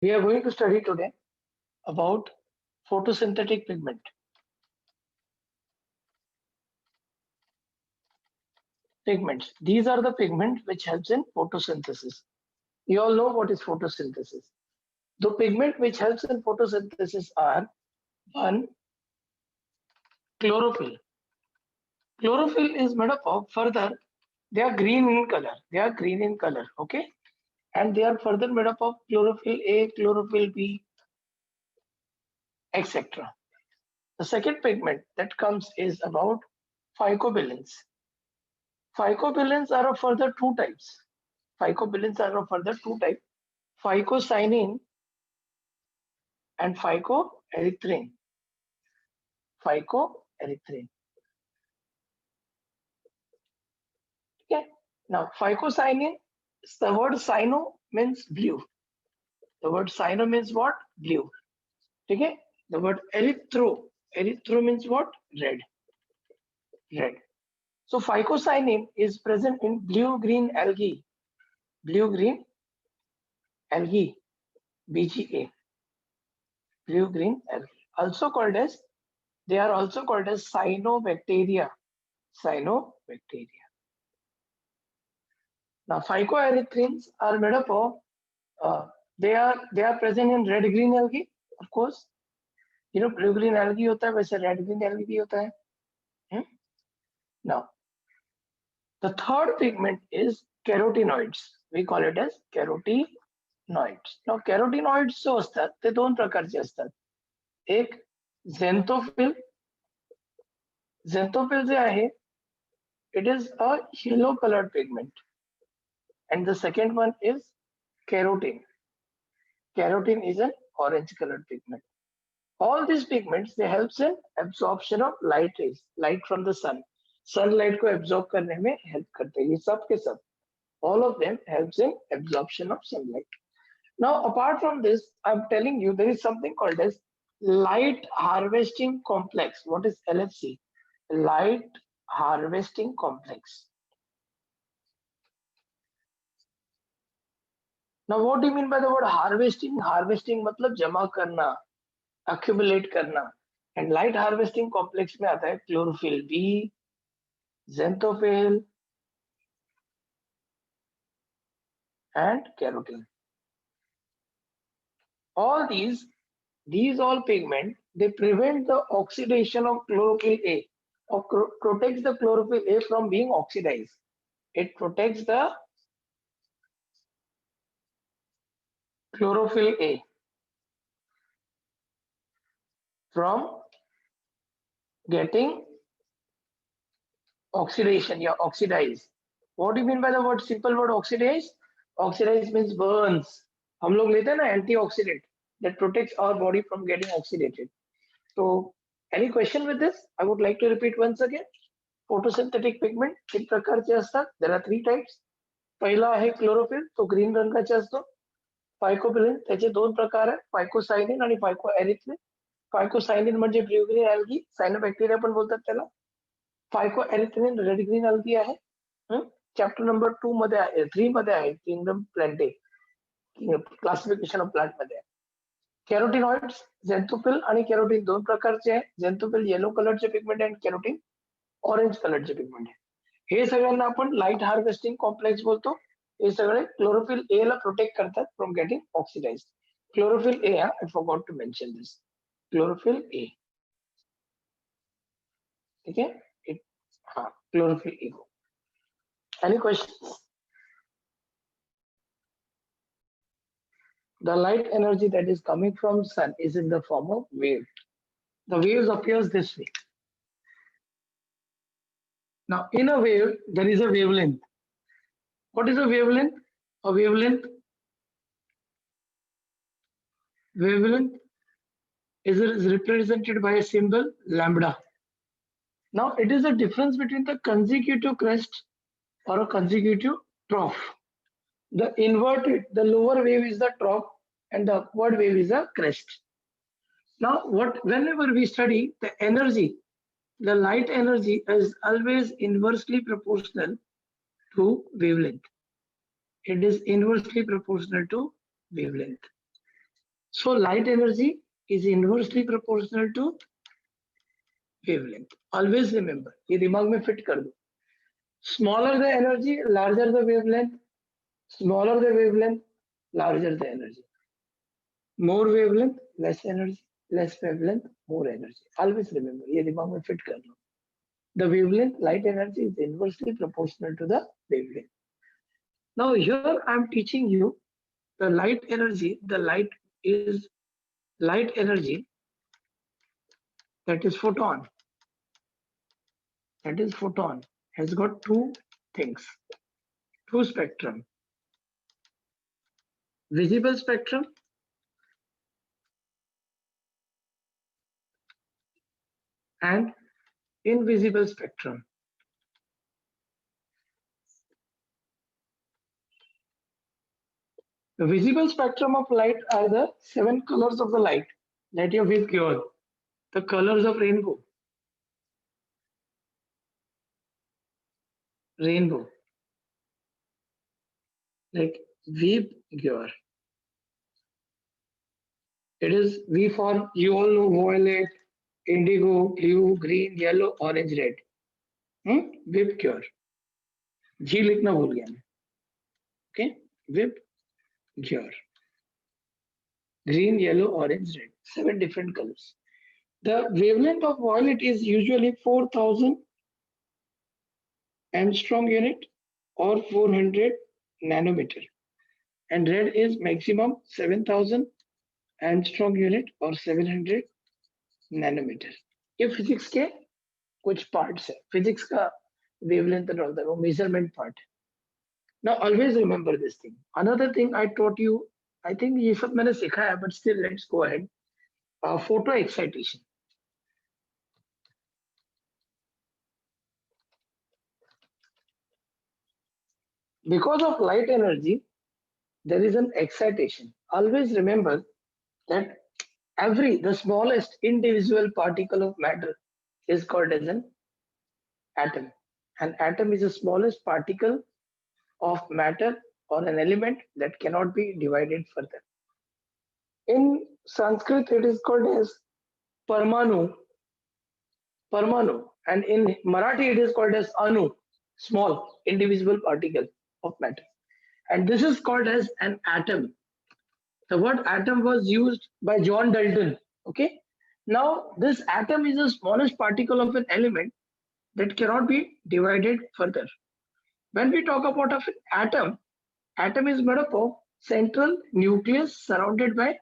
We are going to study today about photosynthetic pigment. Pigments. These are the pigments which helps in photosynthesis. You all know what is photosynthesis. The pigment which helps in photosynthesis are one, chlorophyll. Chlorophyll is made up of further, they are green in color. They are green in color, okay? And they are further made up of chlorophyll A, chlorophyll B, etc. The second pigment that comes is about phycobilins. Phycobilins are of further two types. Phycobilins are of further two types, phycocyanin and phycoerythrin. Phycoerythrin. Okay. Now, phycocyanin, the word cyno means blue. The word cyno means what? Blue. Okay. The word erythro means what? Red. Red. So, phycocyanin is present in blue-green algae. Blue-green algae, BGA. Blue-green algae. Also called as, they are also called as cyanobacteria. Cyanobacteria. Now, phycoerythrins are made up of, they are present in red green algae, of course. You know, blue green algae hota hai, वैसे red green algae bhi hota hai. Now, the third pigment is carotenoids. We call it as carotenoids. Now, carotenoids जो असतात ते दोन प्रकारचे असतात. एक xanthophyll. Xanthophyll जे आहे, it is a yellow colored pigment. And the second one is carotene. Carotene is an orange colored pigment. All these pigments, they helps in absorption of light rays, light from the sun. Sunlight को absorb करने में help करते हैं. ये सब के सब, all of them helps in absorption of sunlight. Now, apart from this, I'm telling you there is something called as light harvesting complex. What is LHC? Light harvesting complex. Now, what do you mean by the word harvesting? Harvesting मतलब जमा करना, accumulate करना. And light harvesting complex में आता है chlorophyll B, xanthophyll and carotene. All these all pigment, they prevent the oxidation of chlorophyll A, or protects the chlorophyll A from being oxidized. It protects the chlorophyll A from getting oxidation, yeah, oxidized. What do you mean by the word, simple word oxidize? Oxidize means burns. हम लोग लेते हैं ना antioxidant that protects our body from getting oxidated. So, any question with this? I would like to repeat once again. Photosynthetic pigment तीन प्रकारचे असतात. There are three types. पहिला आहे क्लोरोफिल, तो ग्रीन रंगाचे असतो. फायकोबिलिन, त्याचे दोन प्रकार आहेत, फायकोसायनिन आणि फायकोएरिथ्रिन. फायकोसायनिन म्हणजे ब्ल्यू ग्रीन अल्गी, सायनोबॅक्टेरिया पण बोलतात त्याला. फायकोएरिथ्रिन रेड ग्रीन अल्गी आहे. चॅप्टर नंबर 2 मध्ये आहे, 3 मध्ये आहे, kingdom Plantae, classification of plant मध्ये आहे. कॅरोटिनॉइड्स, झेंथोफिल आणि कॅरोटीन दोन प्रकारचे आहे. झेंथोफिल येलो कलरचे पिगमेंट आणि कॅरोटीन ऑरेंज कलरचे पिगमेंट आहे. हे सगळ्यांना आपण लाईट हार्वेस्टिंग कॉम्प्लेक्स बोलतो. हे सगळे क्लोरोफिल ए ला प्रोटेक्ट करतात from getting oxidised. Chlorophyll A, I forgot to mention this. Chlorophyll A, ठीक है. हाँ, chlorophyll A. Any questions? The light energy that is coming from sun is in the form of wave. The waves appears this way. Now, in a wave, there is a wavelength. What is a wavelength? A wavelength is represented by a symbol lambda. Now, it is a difference between the consecutive crest or a consecutive trough. The inverted, the lower wave is the trough and the upward wave is a crest. Now, whenever we study the energy, the light energy is always inversely proportional to wavelength. It is inversely proportional to wavelength. So light energy is inversely proportional to wavelength. Always remember, ये दिमाग में fit कर दो. Smaller the energy, larger the wavelength. Smaller the wavelength, larger the energy. More wavelength, less energy. Less wavelength, more energy. Always remember, ये दिमाग में fit कर लो. The wavelength, light energy is inversely proportional to the wavelength. Now here I am teaching you the light energy. The light is light energy, that is photon. That is photon has got two things, two spectrum. Visible spectrum and invisible spectrum. The visible spectrum of light are the 7 colors of the light that you have given. The colors of rainbow. Rainbow. Like Veep Gyor. It is V for, you all know, violet, indigo, blue, green, yellow, orange, red. Veep Gyor. G लिखना भूल गया मैं. Okay? Veep Gyor. Green, yellow, orange, red. 7 different colors. The wavelength of violet is usually 4000 angstrom unit or 400 nanometer, and red is maximum 7000 angstrom unit or 700 nanometer. ये physics के कुछ parts है. Physics का wavelength होता है, वो measurement part है. Now always remember this thing. Another thing I taught you, I think ये सब मैंने सीखा है, but still let's go ahead. Photo excitation. Because of light energy, there is an excitation. Always remember that the smallest individual particle of matter is called as an atom. An atom is the smallest particle of matter or an element that cannot be divided further. In Sanskrit, it is called as Parmanu, and in Marathi, it is called as Anu, small indivisible particle of matter. And this is called as an atom. The word atom was used by John Dalton. Okay. Now, this atom is the smallest particle of an element that cannot be divided further. When we talk about an atom is made up of central nucleus surrounded by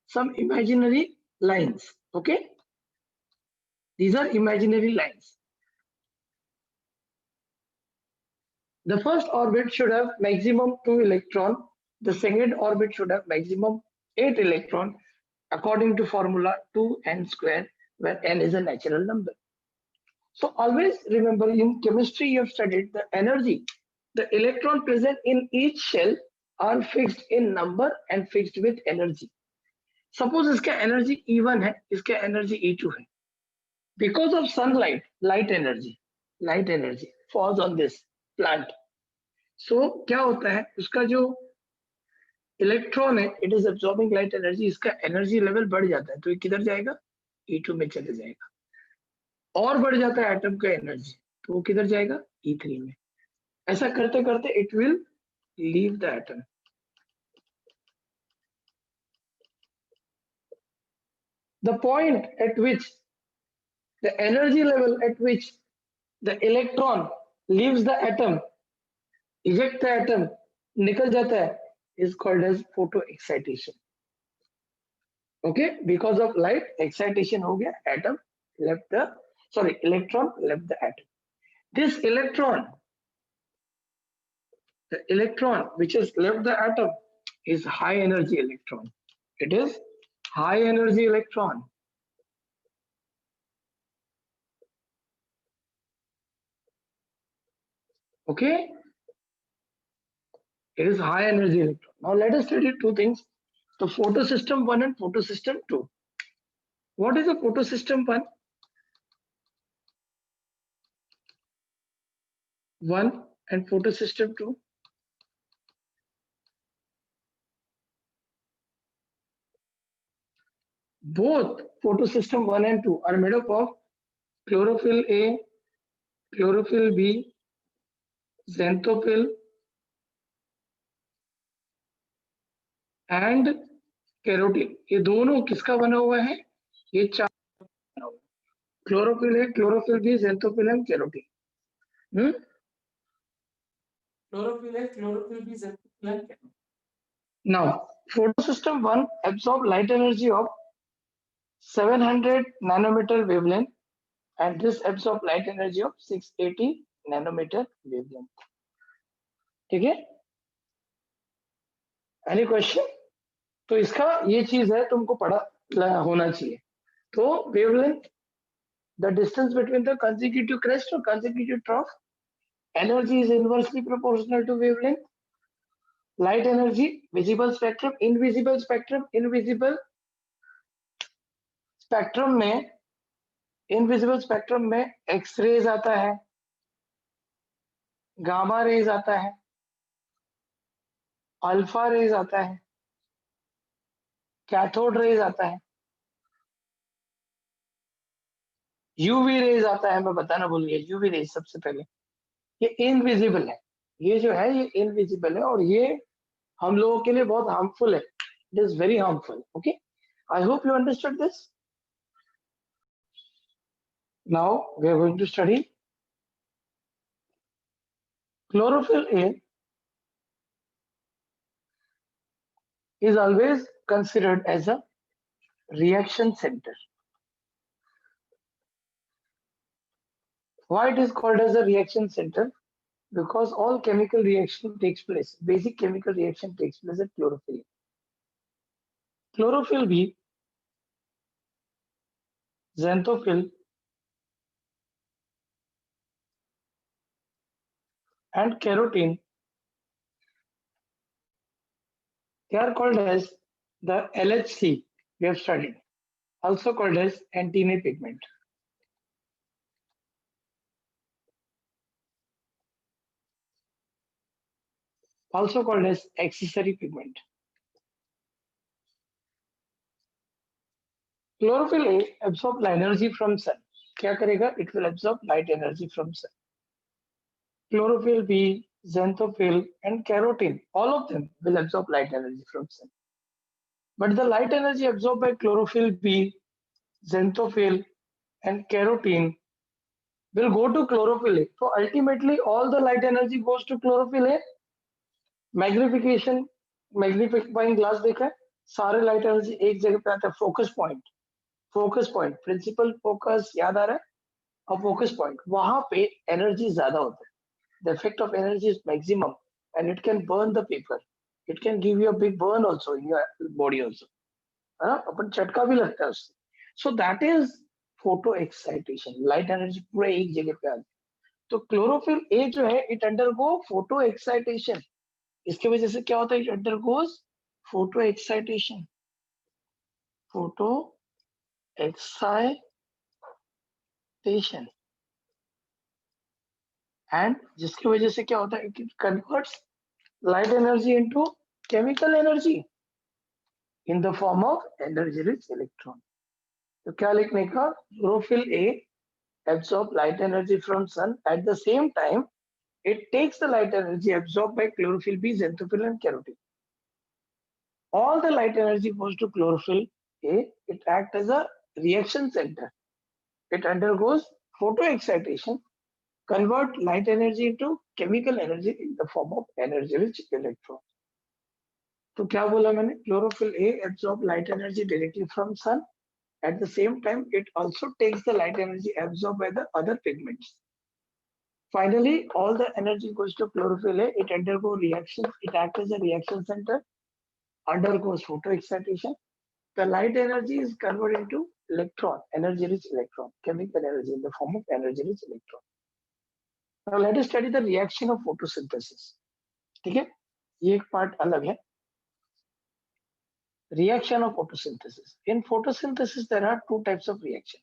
some imaginary lines. Okay. These are imaginary lines. The first orbit should have maximum 2 electron. The second orbit should have maximum 8 electron according to formula 2n square, where n is a natural number. So always remember, in chemistry you have studied the energy. The electron present in each shell are fixed in number and fixed with energy. Suppose इसका energy E1 है, इसका energy E2 है. Because of sunlight, light energy falls on this plant. So क्या होता है, उसका जो electron है, it is absorbing light energy, इसका एनर्जी लेवल बढ़ जाता है, तो ये किधर जाएगा, E2 में चले जाएगा. और बढ़ जाता है एटम का एनर्जी, तो वो किधर जाएगा, E3 में. ऐसा करते करते it will leave the atom. The point at which the energy level at which the electron leaves the atom, eject the atom, निकल जाता है, is called as photo excitation. Okay, because of light excitation हो गया, electron left the atom. This electron, the electron which has left the atom, is high energy electron. It is high energy electron. Okay, it is high energy electron. Now let us study two things: the photosystem 1 and photosystem 2. What is a photosystem 1? 1 and photosystem 2. Both photosystem 1 and 2 are made up of chlorophyll A, chlorophyll B, xanthophyll and carotene. ये दोनों किसका बना हुआ है? ये चार बना हुआ है। क्लोरोफिल है, क्लोरोफिल भी, xanthophyll एंड कैरोटीन। क्लोरोफिल है, क्लोरोफिल भी, xanthophyll and carotene. Now, photosystem 1 absorb light energy of 700 nanometer wavelength and this absorb light energy of 680 nanometer wavelength. ठीक है? Any question? तो इसका ये चीज है, तुमको पढ़ा होना चाहिए। तो wavelength, the distance between the consecutive crest or consecutive trough, energy is inversely proportional to wavelength. Light energy, visible spectrum, invisible spectrum, invisible spectrum में, इनविजिबल स्पेक्ट्रम में एक्स रेज आता है, गामा रेज आता है, अल्फा रेज आता है, cathode rays आता है, यूवी रेज आता है। मैं बताना भूल गया, यूवी रेज सबसे पहले। ये इनविजिबल है, ये जो है ये इनविजिबल है और ये हम लोगों के लिए बहुत हार्मफुल है। It is very harmful. Okay, I hope you understood this. Now we are going to study chlorophyll A is always considered as a reaction center. Why it is called as a reaction center? Because all chemical reaction takes place, basic chemical reaction takes place at chlorophyll. Chlorophyll B, xanthophyll and carotene, they are called as the LHC we have studied, also called as antennae pigment. Also called as accessory pigment. Chlorophyll A absorb energy from sun. क्या करेगा? It will absorb light energy from sun. Chlorophyll B, xanthophyll and carotene, all of them will absorb light energy from sun. But the light energy absorbed by chlorophyll B, xanthophyll and carotene will go to chlorophyll A. So ultimately all the light energy goes to chlorophyll A. Magnification, magnifying glass देखा है, सारे light energy एक जगह पे आता है। Focus point, principal focus याद आ रहा है, और फोकस पॉइंट, वहां पे एनर्जी ज्यादा होता है। The effect of energy is maximum and it can burn the paper, it can give you a big burn also in your body also, है ना, अपन चटका भी लगता है उससे। So that is photo excitation, light energy पूरा एक जगह पे आती है। तो क्लोरोफिल ए जो है, इट अंडरगो फोटो एक्साइटेशन। इसकी वजह से क्या होता है? It undergoes photo excitation, photo excitation, and जिसकी वजह से क्या होता है? It converts light energy into chemical energy in the form of energy rich electron. तो क्या लिखने का? Chlorophyll A absorb light energy from sun, at the same time it takes the light energy absorbed by chlorophyll B, xanthophyll and carotene. All the light energy goes to chlorophyll A. It acts as a reaction center. It undergoes photoexcitation, convert light energy into chemical energy in the form of energy rich electron. तो क्या बोला मैंने? Chlorophyll A absorb light energy directly from sun. At the same time, it also takes the light energy absorbed by the other pigments. Finally, all the energy goes to chlorophyll A. It undergoes reactions. It acts as a reaction center, undergoes photoexcitation. The light energy is converted into electron, energy-rich electron, chemical energy in the form of energy-rich electron. Now let us study the reaction of photosynthesis. ठीक है, ये एक part अलग है। Reaction of photosynthesis. In photosynthesis, there are two types of reaction.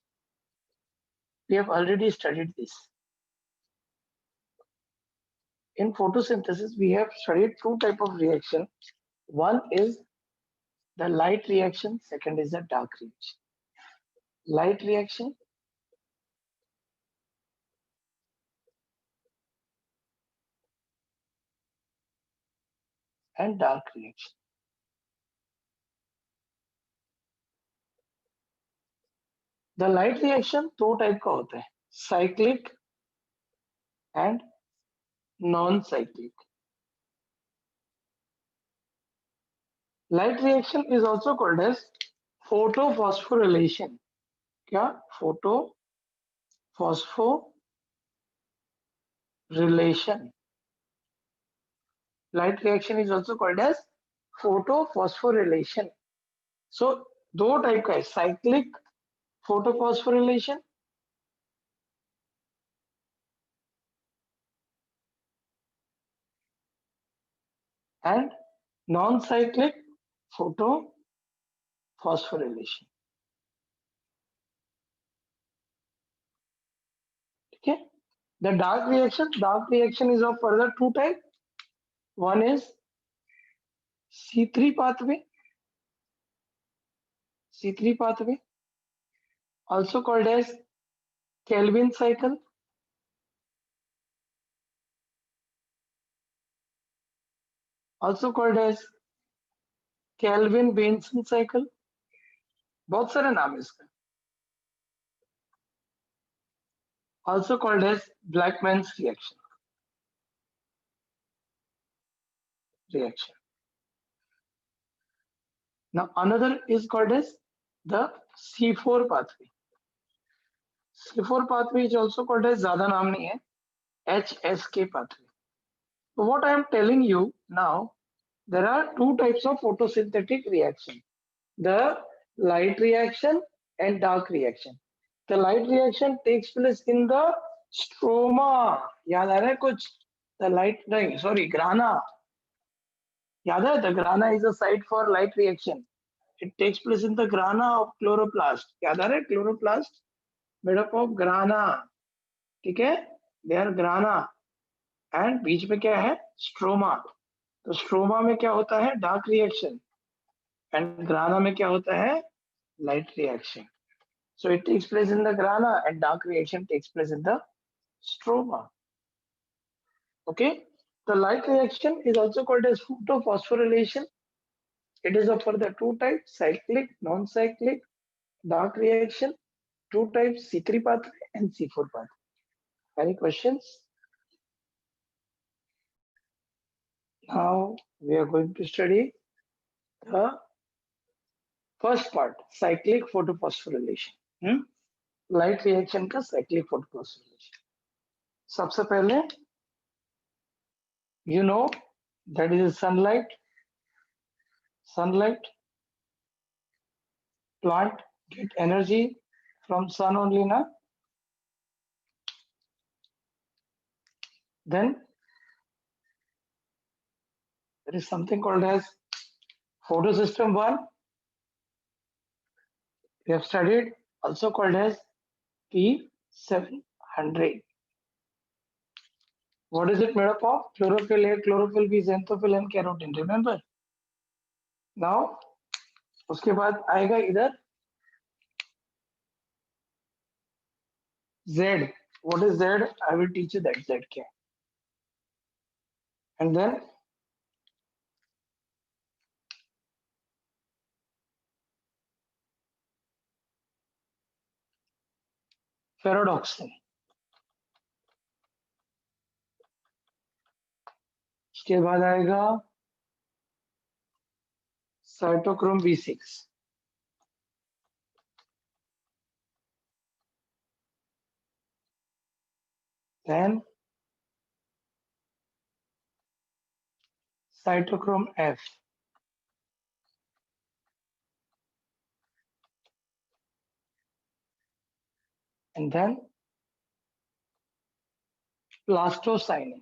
We have already studied this. In photosynthesis, we have studied two types of reaction. One is the light reaction, second is the dark reaction. Light reaction and dark reaction. The light reaction दो type का होता है, cyclic and non-cyclic. Light reaction is also called as photophosphorylation. क्या? Photophosphorylation. Light reaction is also called as photophosphorylation. So दो type का है, cyclic photophosphorylation and non-cyclic photophosphorylation. Okay. The dark reaction is of further two types. One is C3 pathway, also called as Kelvin cycle, also called as Kelvin-Benson cycle. बहुत सारे नाम है इसका. Also called as Blackman's reaction. Now another is called as the C4 pathway. C4 pathway is also called as, ज़्यादा नाम नहीं है, HSK pathway. So what I am telling you now, there are two types of photosynthetic reaction: the light reaction and dark reaction. The light reaction takes place in the stroma. याद आ रहा है कुछ? The light, नहीं, sorry, grana. याद है? The grana is a site for light reaction. It takes place in the grana of chloroplast. याद आ रहा है? Chloroplast made up of grana. ठीक है? They are grana. And बीच में क्या है? Stroma. तो स्ट्रोमा में क्या होता है? Dark reaction. एंड ग्राना में क्या होता है? Light reaction. So it takes place in the grana and dark reaction takes place in the stroma. Okay. The light reaction is also called as photophosphorylation. It is of further two types: cyclic, non-cyclic. Dark reaction, two types: C3 pathway and C4 pathway. Any questions? Now we are going to study the first part, cyclic photophosphorylation. Light reaction का cyclic photophosphorylation. सबसे पहले you know that is sunlight. Plant get energy from sun only, na? Then there is something called as photosystem 1. We have studied, also called as P700. What is it made up of? Chlorophyll A, chlorophyll B, xanthophyll and carotene. Remember? Now उसके बाद आएगा इधर Z. What is Z? I will teach you that Z क्या. And then फेरोडॉक्सिन. इसके बाद आएगा cytochrome B6. Then cytochrome F. And then plastocyanin.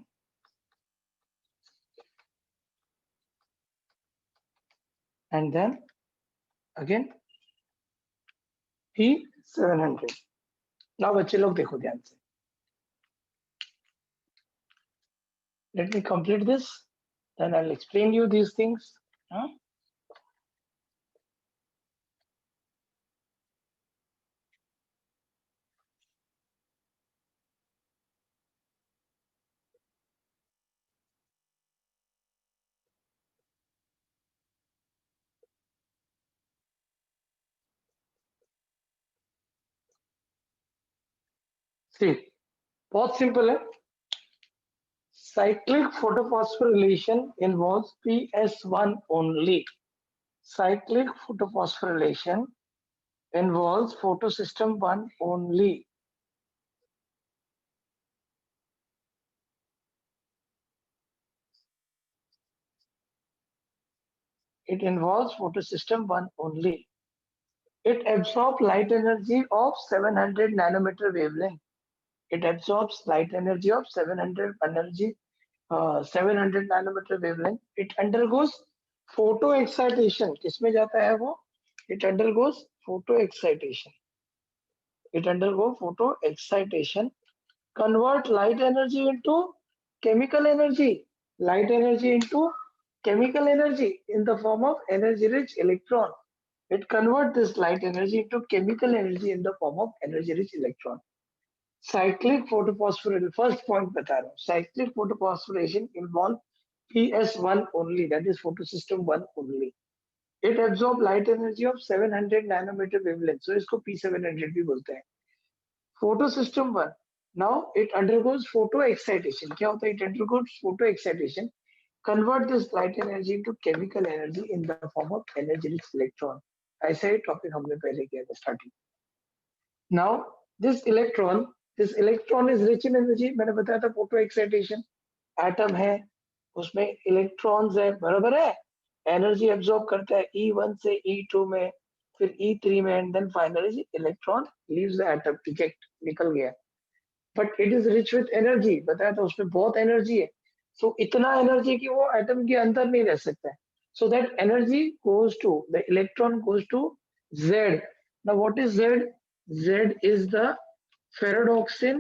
And then again P700. Now बच्चे लोग देखो ध्यान से. Let me complete this, then I'll explain you these things. सी बहुत सिंपल है. Cyclic photophosphorylation involves PS1 only. Cyclic photophosphorylation involves photosystem 1 only. It involves photosystem 1 only. It absorbs light energy of 700 nanometer wavelength. It absorbs light energy of 700 nanometer wavelength. It undergoes photo excitation. किसमें जाता है वो? It undergoes photo excitation. It undergoes photo excitation. Convert light energy into chemical energy. Light energy into chemical energy in the form of energy-rich electron. It converts this light energy into chemical energy in the form of energy-rich electron. Cyclic photophosphorylation, first point बता रहा हूँ. Cyclic photophosphorylation involve PS1 only, that is photosystem 1 only. It absorbs light energy of 700 nanometer wavelength, so इसको P700 भी बोलते हैं. Photosystem 1. Now it undergoes photo excitation. क्या होता है? It undergoes photo excitation. Convert this light energy into chemical energy in the form of energy-rich electron. ऐसा ही topic हमने पहले किया था starting. Now this electron is rich in energy. मैंने बताया था photo excitation. एटम है, उसमें इलेक्ट्रॉन्स है, बराबर है. एनर्जी एब्जॉर्ब करता है E1 से E2 में, फिर E3 में, and then finally electron leaves the atom, eject, निकल गया. But it is rich with energy, बताया था उसमें बहुत एनर्जी है. सो इतना एनर्जी कि वो एटम के अंदर नहीं रह सकता है. So that energy goes to the electron, goes to Z. Now what is Z? Z is the ferredoxin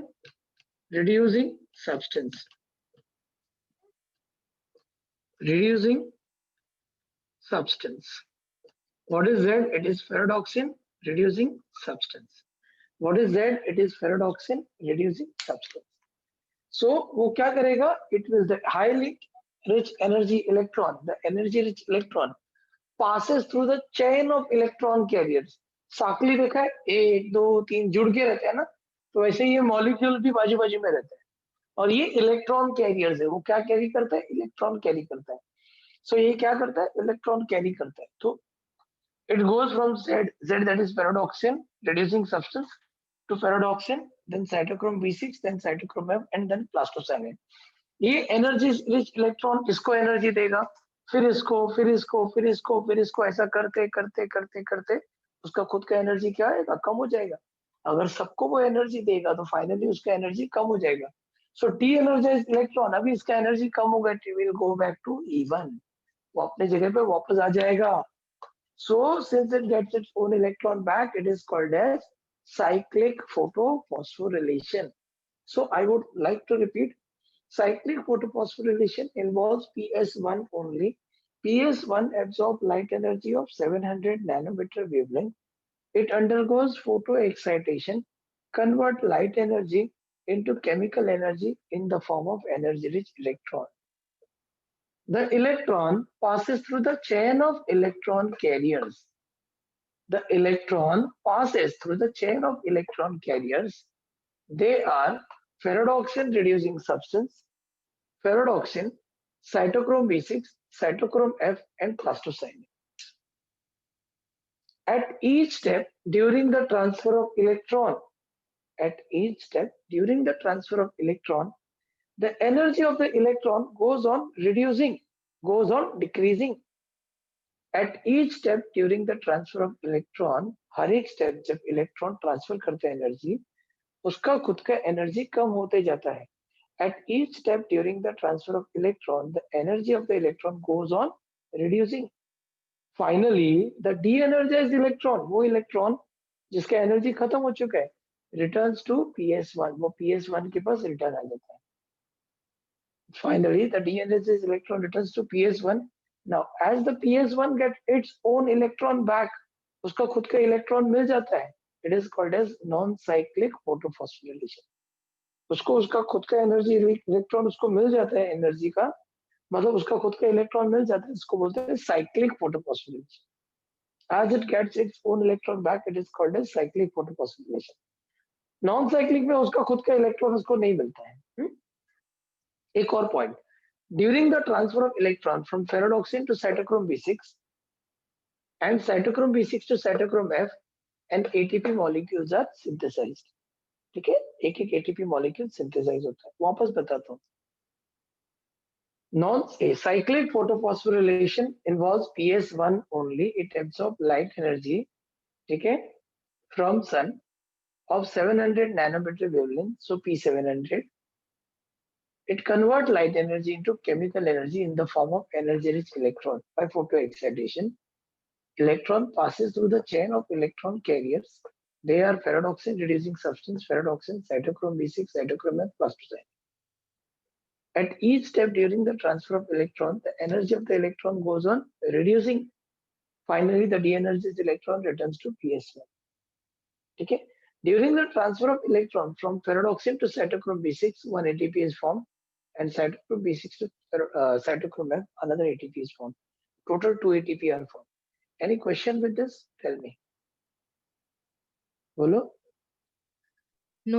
reducing substance. Reducing substance. What is Z? It is ferredoxin reducing substance. What is Z? It is ferredoxin reducing substance. So वो क्या करेगा? It will the highly rich energy electron, the energy rich electron passes through the chain of electron carriers. Sakli देखा है, 1 2 3 जुड़ के रहते हैं ना, तो वैसे ये मॉलिक्यूल भी बाजू बाजू में रहते हैं. और ये इलेक्ट्रॉन कैरियर्स है. वो क्या कैरी करता है? इलेक्ट्रॉन कैरी करता है. सो ये क्या करता है? इलेक्ट्रॉन कैरी करता है. तो it goes from Z, that is ferredoxin reducing substance, to ferredoxin, then cytochrome B6, then cytochrome F, and then plastocyanin. ये एनर्जी रिच इलेक्ट्रॉन इसको एनर्जी देगा, फिर इसको, फिर इसको, फिर इसको, फिर इसको, ऐसा करते करते करते करते उसका खुद का एनर्जी क्या आएगा? कम हो जाएगा. अगर सबको वो एनर्जी देगा तो फाइनली उसका एनर्जी कम हो जाएगा. सो डी एनर्जाइज इलेक्ट्रॉन, अभी इसका एनर्जी कम होगा, it will go back to E1. वो अपने जगह पे वापस आ जाएगा. So since it gets its own electron back, it is called as cyclic photophosphorylation. So I would like to repeat, cyclic photophosphorylation involves PS1 only. PS1 absorbs light energy of 700 nanometer wavelength. It undergoes photoexcitation, convert light energy into chemical energy in the form of energy-rich electron. The electron passes through the chain of electron carriers. The electron passes through the chain of electron carriers. They are ferredoxin reducing substance, ferredoxin, cytochrome B6, cytochrome F, and plastocyanin. At each step during the transfer of electron, the energy of the electron goes on reducing, goes on decreasing. At each step during the transfer of electron, हर एक step जब electron transfer करते हैं energy, उसका खुद का energy कम होते जाता है. At each step during the transfer of electron, the energy of the electron goes on reducing. Finally, the de-energized electron, वो इलेक्ट्रॉन जिसका एनर्जी खत्म हो चुका है, returns to PS1. वो PS1 के पास रिटर्न आ जाता है. Finally, the de-energized electron returns to PS1. Now, as the PS1 gets its own electron back, उसका खुद का इलेक्ट्रॉन मिल जाता है. It is called as non-cyclic photophosphorylation. उसको उसका खुद का एनर्जी इलेक्ट्रॉन उसको मिल जाता है, एनर्जी का मतलब उसका खुद का इलेक्ट्रॉन मिल जाता है, इसको बोलते हैं cyclic photophosphorylation. As it gets its own electron back, it is called as cyclic photophosphorylation. Non cyclic में उसका खुद का इलेक्ट्रॉन उसको नहीं मिलता है। एक और point, during the transfer of electron from ferredoxin to cytochrome B6 and cytochrome B6 to cytochrome F and ATP molecules are synthesised. ठीक है, एक एक ATP मॉलिक्यूल सिंथेसाइज होता है। वापस बताता हूँ, non-cyclic photophosphorylation involves PS1 only. It absorbs light energy, ठीक है, from sun of 700 nanometer wavelength, so P700. It converts light energy into chemical energy in the form of energy-rich electron by photoexcitation. Electron passes through the chain of electron carriers. They are ferredoxin-reducing substance, ferredoxin, cytochrome B6, cytochrome F, plastocyan. At each step during the transfer of electron, the energy of the electron goes on reducing. Finally, the de-energized electron returns to PS1. Okay? During the transfer of electron from ferredoxin to cytochrome B6, one ATP is formed, and cytochrome B6 to cytochrome F, another ATP is formed. Total 2 ATP are formed. Any question with this? Tell me. Bolo?